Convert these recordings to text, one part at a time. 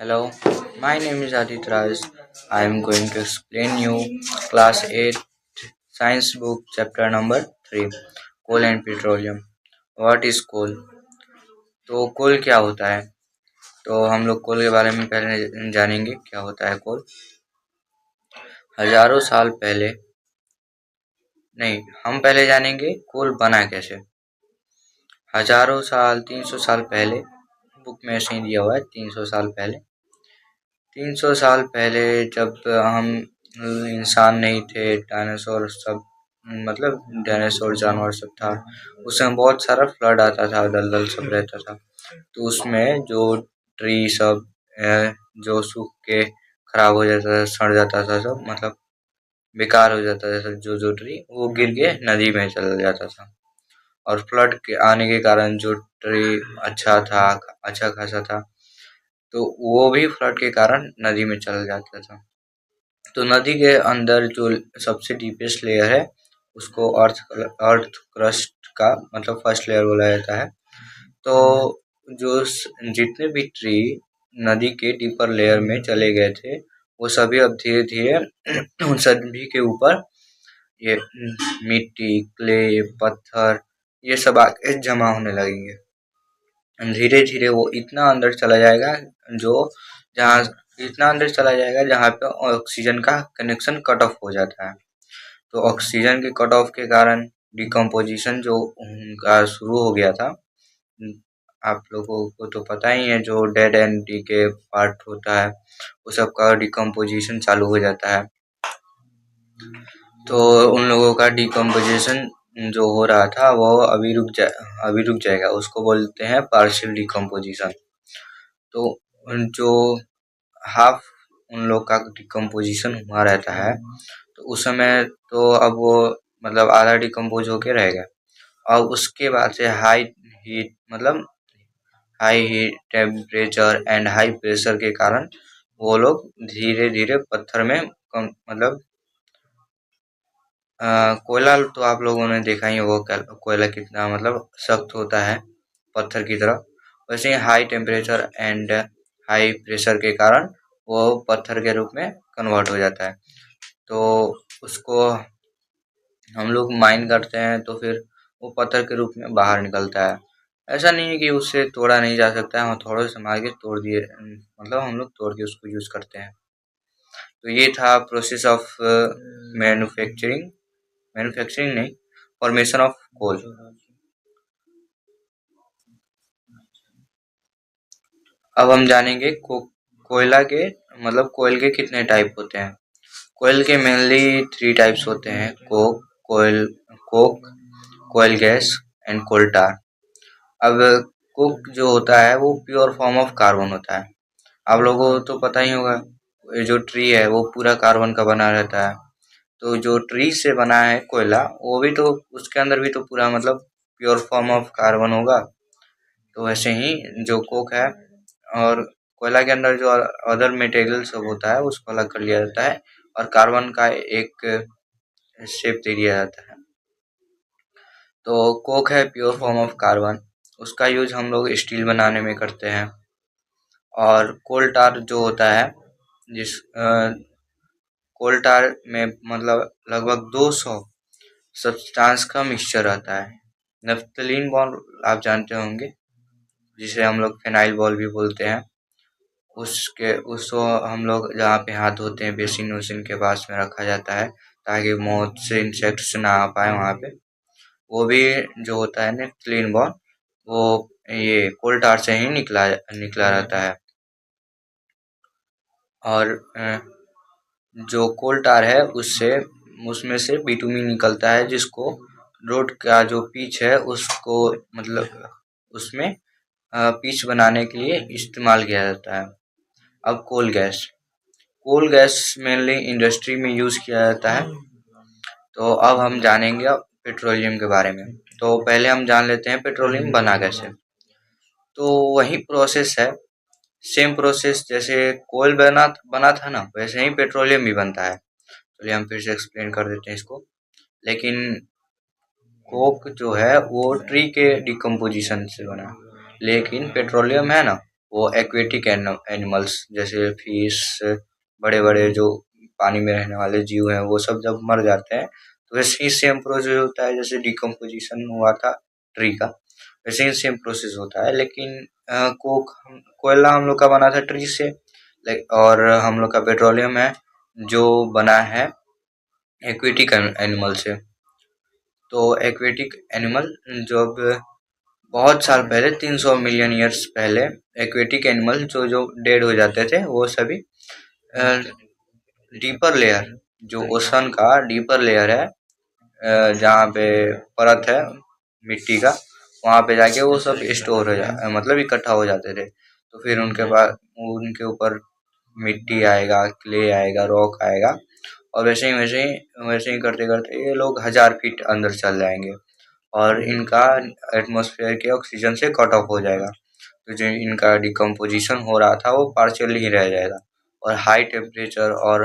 Hello, my name is Adit Raj. I am going to explain you class 8 science book chapter number 3 coal and petroleum. What is coal? तो कोल क्या होता है? तो हम लोग कोल के बारे में पहले जानेंगे क्या होता है कोल। हजारों साल पहले नहीं, हम पहले जानेंगे कोल बना कैसे। हजारों साल 300 साल पहले, बुक में ऐसे ही दिया हुआ है 300 साल पहले। 300 साल पहले जब हम इंसान नहीं थे, डायनासोर सब मतलब डायनासोर जानवर सब था, उस समय बहुत सारा फ्लड आता था, दलदल सब रहता था। तो उसमें जो ट्री सब जो सूख के खराब हो जाता था, सड़ जाता था सब, मतलब बेकार हो जाता था सब, जो ट्री वो गिर के नदी में चल जाता था। और फ्लड के आने के कारण जो ट्री अच्छा था, अच्छा खासा था, तो वो भी फ्लड के कारण नदी में चल जाता था। तो नदी के अंदर जो सबसे डीपेस्ट लेयर है उसको अर्थ क्रस्ट का मतलब फर्स्ट लेयर बोला जाता है। तो जो जितने भी ट्री नदी के डीपर लेयर में चले गए थे, वो सभी अब धीरे धीरे उन सभी के ऊपर ये मिट्टी, क्ले, पत्थर ये सब आके जमा होने लगेंगे। धीरे धीरे वो इतना अंदर चला जाएगा जहाँ इतना अंदर चला जाएगा जहाँ पे ऑक्सीजन का कनेक्शन कट ऑफ हो जाता है। तो ऑक्सीजन के कट ऑफ के कारण डिकम्पोजिशन जो उनका शुरू हो गया था। आप लोगों को तो पता ही है, जो डेड एंड डीके पार्ट होता है वो सब का डिकम्पोजिशन चालू हो जाता है। तो उन लोगों का डिकम्पोजिशन जो हो रहा था वो अभी रुक जाएगा, उसको बोलते हैं पार्शियल डिकम्पोजिशन। तो जो हाफ उन लोग का डिकम्पोजिशन हुआ रहता है, तो उस समय तो अब वो मतलब आधा डिकम्पोज होके रहेगा। और उसके बाद से high heat temperature and high pressure के कारण वो लोग धीरे धीरे पत्थर में मतलब कोयला तो आप लोगों ने देखा ही होगा, कोयला कितना मतलब सख्त होता है पत्थर की तरह। वैसे ही high temperature and high pressure के कारण वो पत्थर के रूप में कन्वर्ट हो जाता है। तो उसको हम लोग माइन करते हैं तो फिर वो पत्थर के रूप में बाहर निकलता है। ऐसा नहीं है कि उससे तोड़ा नहीं जा सकता है, हथौड़े से मार के तोड़ दिए, मतलब हम लोग तोड़ के उसको यूज करते हैं। तो ये था प्रोसेस ऑफ मैन्युफैक्चरिंग नहीं, फॉर्मेशन ऑफ कोल। अब हम जानेंगे कोयला के मतलब कोयल के कितने टाइप होते हैं। कोयल के मेनली 3 टाइप्स होते हैं, coke, coal gas and coal tar. अब कोक जो होता है वो प्योर फॉर्म ऑफ कार्बन होता है। आप लोगों को तो पता ही होगा, ये जो ट्री है वो पूरा कार्बन का बना रहता है। तो जो ट्री से बना है कोयला, वो भी तो उसके अंदर भी तो पूरा मतलब प्योर फॉर्म ऑफ कार्बन होगा। तो वैसे ही जो कोक है और कोयला के अंदर जो अदर मटेरियल सब होता है उसको अलग कर लिया जाता है और कार्बन का एक शेप दे दिया जाता है। तो कोक है प्योर फॉर्म ऑफ कार्बन, उसका यूज हम लोग स्टील बनाने में करते हैं। और कोल टार जो होता है, जिस कोल टार में मतलब लगभग 200 सब्सटेंस का मिक्सचर रहता है। नफ्थलीन बॉल आप जानते होंगे, जिसे हम लोग फेनाइल बॉल भी बोलते हैं। उसको हम लोग जहाँ पे हाथ धोते हैं बेसिन वेसिन के पास में रखा जाता है, ताकि मौत से इंसेक्ट्स ना आ पाए वहाँ पे। वो भी जो होता है नफ्थलीन बॉल, वो ये कोल टार से ही निकला निकला रहता है। और जो कोल टार है उसमें से बिटुमिन निकलता है, जिसको रोड का जो पिच है उसको मतलब उसमें पिच बनाने के लिए इस्तेमाल किया जाता है। अब कोल गैस मेनली इंडस्ट्री में यूज किया जाता है। तो अब हम जानेंगे पेट्रोलियम के बारे में। तो पहले हम जान लेते हैं पेट्रोलियम बना कैसे। तो वही प्रोसेस है, सेम प्रोसेस जैसे कोयल बना था ना, वैसे ही पेट्रोलियम भी बनता है। चलिए हम फिर से एक्सप्लेन कर देते हैं इसको। लेकिन कोक जो है वो ट्री के डिकम्पोजिशन से बना है, लेकिन पेट्रोलियम है ना, वो एक्वेटिक एनिमल्स जैसे फिश, बड़े बड़े जो पानी में रहने वाले जीव हैं, वो सब जब मर जाते हैं तो वैसे ही सेम प्रोसेस होता है जैसे डिकम्पोजिशन हुआ था ट्री का, वैसे ही सेम प्रोसेस होता है। लेकिन कोयला हम लोग का बना था ट्री से, और हम लोग का पेट्रोलियम है जो बना है एक्वेटिक एनिमल से। तो एक्वेटिक एनिमल जब बहुत साल पहले 300 मिलियन ईयर्स पहले एक्वेटिक एनिमल जो जो डेड हो जाते थे वो सभी डीपर लेयर, जो ओशन का डीपर लेयर है, जहाँ पे परत है मिट्टी का, वहाँ पे जाके वो सब स्टोर हो जा मतलब इकट्ठा हो जाते थे। तो फिर उनके बाद उनके ऊपर मिट्टी आएगा, क्ले आएगा, रॉक आएगा, और वैसे ही करते करते ये लोग 1000 फीट अंदर चल जाएंगे और इनका एटमॉस्फेयर के ऑक्सीजन से कट ऑफ हो जाएगा। तो जो इनका डिकम्पोजिशन हो रहा था वो पार्शियल ही रह जाएगा, और हाई टेम्परेचर और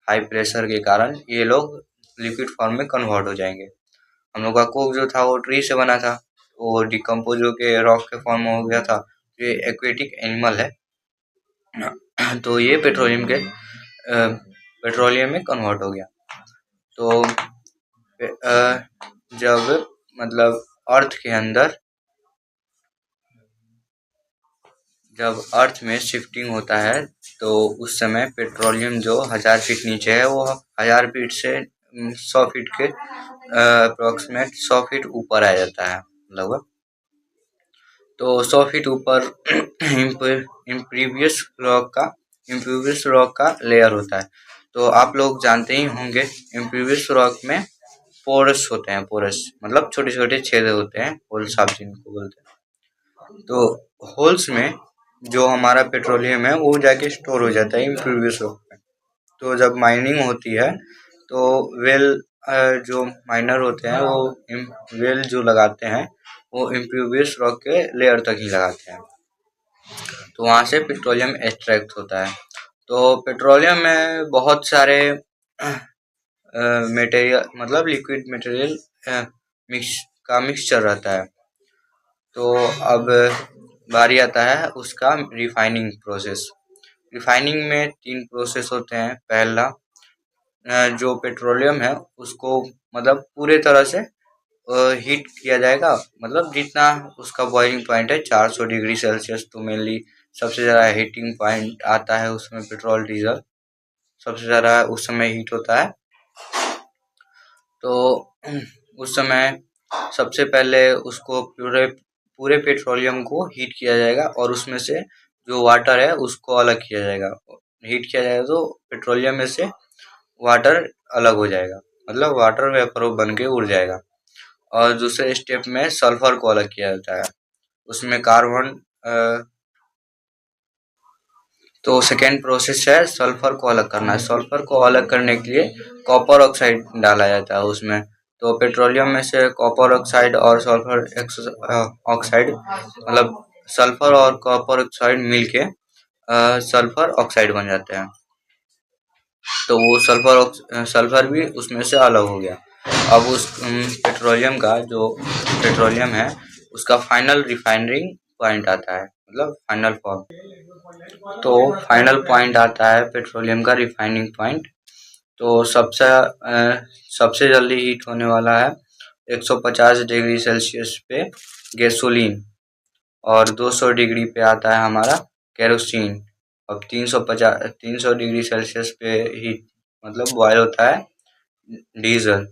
हाई प्रेशर के कारण ये लोग लिक्विड फॉर्म में कन्वर्ट हो जाएंगे। हम लोग का कोक जो था वो ट्री से बना था, वो डिकम्पोज होके रॉक के फॉर्म में हो गया था। ये एक्वेटिक एनिमल है, तो ये पेट्रोलियम में कन्वर्ट हो गया। तो जब मतलब अर्थ के अंदर जब अर्थ में शिफ्टिंग होता है तो उस समय पेट्रोलियम जो 1000 फीट नीचे है वो 1000 फीट से 100 फीट के अप्रोक्सीमेट 100 फीट ऊपर आ जाता है लगभग। तो 100 फीट ऊपर इम्प्रीवियस रॉक का लेयर होता है। तो आप लोग जानते ही होंगे इम्प्रीवियस रॉक में पोरस होते हैं, पोरस मतलब छोटे छोटे छेद होते हैं, होल्स आप जिनको बोलते हैं। तो होल्स में जो हमारा पेट्रोलियम है वो जाके स्टोर हो जाता है इम्प्रीवियस रॉक में। तो जब माइनिंग होती है तो वेल जो माइनर होते हैं वो वेल जो लगाते हैं वो इम्प्रीवियस रॉक के लेयर तक ही लगाते हैं, तो वहाँ से पेट्रोलियम एक्सट्रैक्ट होता है। तो पेट्रोलियम में बहुत सारे मटेरियल मतलब लिक्विड मटेरियल मिक्सचर रहता है। तो अब बारी आता है उसका रिफाइनिंग प्रोसेस। रिफाइनिंग में 3 प्रोसेस होते हैं। पहला जो पेट्रोलियम है उसको मतलब पूरे तरह से हीट किया जाएगा, मतलब जितना उसका बॉइलिंग पॉइंट है 400 डिग्री सेल्सियस, तो मेनली सबसे ज़्यादा हीटिंग पॉइंट आता है उसमें पेट्रोल डीजल सबसे ज़्यादा उस समय हीट होता है। तो उस समय सबसे पहले उसको पूरे पूरे पेट्रोलियम को हीट किया जाएगा और उसमें से जो वाटर है उसको अलग किया जाएगा। हीट किया जाएगा तो पेट्रोलियम में से वाटर अलग हो जाएगा, मतलब वाटर वेपर बन के उड़ जाएगा। और दूसरे स्टेप में सल्फर को अलग किया जाता है, उसमें कार्बन तो सेकेंड प्रोसेस है सल्फर को अलग करना है। सल्फर को अलग करने के लिए कॉपर ऑक्साइड डाला जाता है उसमें। तो पेट्रोलियम में से कॉपर ऑक्साइड और सल्फर ऑक्साइड मतलब सल्फर और कॉपर ऑक्साइड मिलके सल्फर ऑक्साइड बन जाते हैं। तो वो सल्फर भी उसमें से अलग हो गया। अब उस पेट्रोलियम का जो पेट्रोलियम है उसका फाइनल रिफाइनरिंग पॉइंट आता है, मतलब फाइनल फॉर्म। तो फाइनल पॉइंट आता है पेट्रोलियम का रिफाइनिंग पॉइंट। तो सबसे जल्दी हीट होने वाला है 150 डिग्री सेल्सियस पे गैसोलीन, और 200 डिग्री पे आता है हमारा केरोसिन। अब 300 डिग्री सेल्सियस पे हीट मतलब बॉयल होता है डीजल,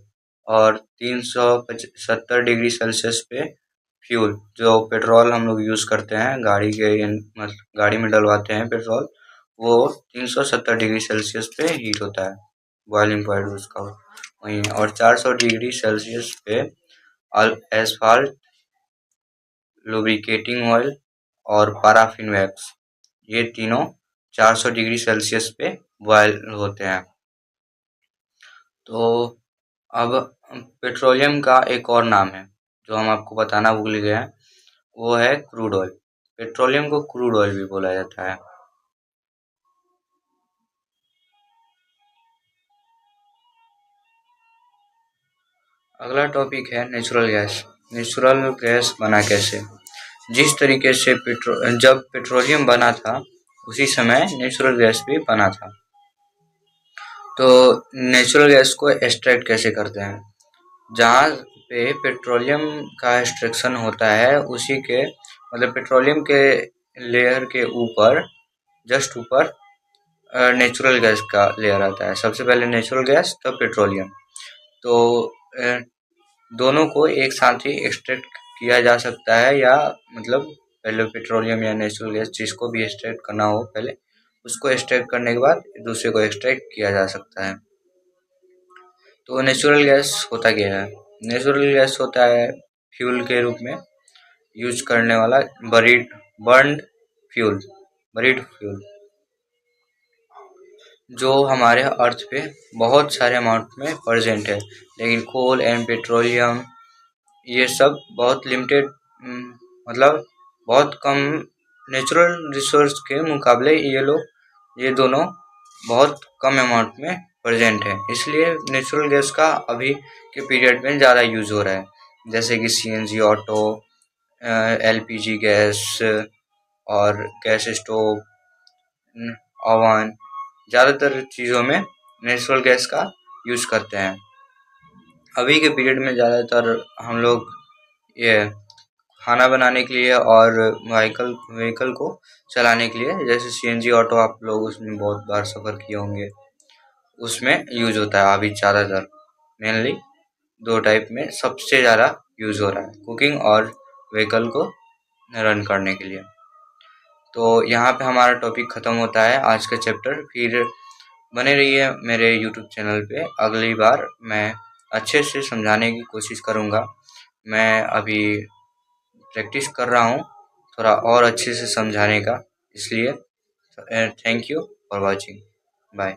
और 370 डिग्री सेल्सियस पे फ्यूल जो पेट्रोल हम लोग यूज़ करते हैं गाड़ी के मतलब गाड़ी में डलवाते हैं पेट्रोल, वो 370 डिग्री सेल्सियस पे हीट होता है, बॉइलिंग पॉइंट उसका वहीं। और 400 डिग्री सेल्सियस पे एसफाल्ट, लुब्रिकेटिंग ऑयल और पैराफिन वैक्स, ये तीनों 400 डिग्री सेल्सियस पे बॉयल होते हैं। तो अब पेट्रोलियम का एक और नाम है जो हम आपको बताना भूल गए हैं, वो है क्रूड ऑयल। पेट्रोलियम को क्रूड ऑयल भी बोला जाता है। अगला टॉपिक है नेचुरल गैस। नेचुरल गैस बना कैसे? जिस तरीके से जब पेट्रोलियम बना था उसी समय नेचुरल गैस भी बना था। तो नेचुरल गैस को एक्सट्रैक्ट कैसे करते हैं? जहाँ पे पेट्रोलियम का एक्सट्रैक्शन होता है उसी के मतलब पेट्रोलियम के लेयर के ऊपर जस्ट ऊपर नेचुरल गैस का लेयर आता है। सबसे पहले नेचुरल गैस तब पेट्रोलियम। तो दोनों को एक साथ ही एक्सट्रैक्ट किया जा सकता है, या मतलब पहले पेट्रोलियम या नेचुरल गैस जिसको भी एक्सट्रैक्ट करना हो पहले उसको एक्सट्रैक्ट करने के बाद दूसरे को एक्सट्रैक्ट किया जा सकता है। तो नेचुरल गैस होता क्या है? नेचुरल गैस होता है फ्यूल के रूप में यूज करने वाला बर्न्ड फ्यूल, बरीड फ्यूल, जो हमारे अर्थ पे बहुत सारे अमाउंट में प्रेजेंट है। लेकिन कोल एंड पेट्रोलियम ये सब बहुत लिमिटेड, मतलब बहुत कम नेचुरल रिसोर्स के मुकाबले ये दोनों बहुत कम अमाउंट में प्रेजेंट है। इसलिए नेचुरल गैस का अभी के पीरियड में ज़्यादा यूज हो रहा है, जैसे कि सीएनजी ऑटो, एलपीजी गैस और गैस स्टोव, ओवन, ज़्यादातर चीज़ों में नेचुरल गैस का यूज करते हैं। अभी के पीरियड में ज़्यादातर हम लोग ये खाना बनाने के लिए और व्हीकल को चलाने के लिए, जैसे सीएनजी ऑटो आप लोग उसमें बहुत बार सफ़र किए होंगे, उसमें यूज होता है। अभी ज़्यादातर मेनली दो टाइप में सबसे ज़्यादा यूज हो रहा है, कुकिंग और व्हीकल को रन करने के लिए। तो यहाँ पे हमारा टॉपिक ख़त्म होता है आज का चैप्टर। फिर बने रहिए मेरे यूट्यूब चैनल पे, अगली बार मैं अच्छे से समझाने की कोशिश करूँगा। मैं अभी प्रैक्टिस कर रहा हूँ थोड़ा और अच्छे से समझाने का, इसलिए thank you for watching. Bye.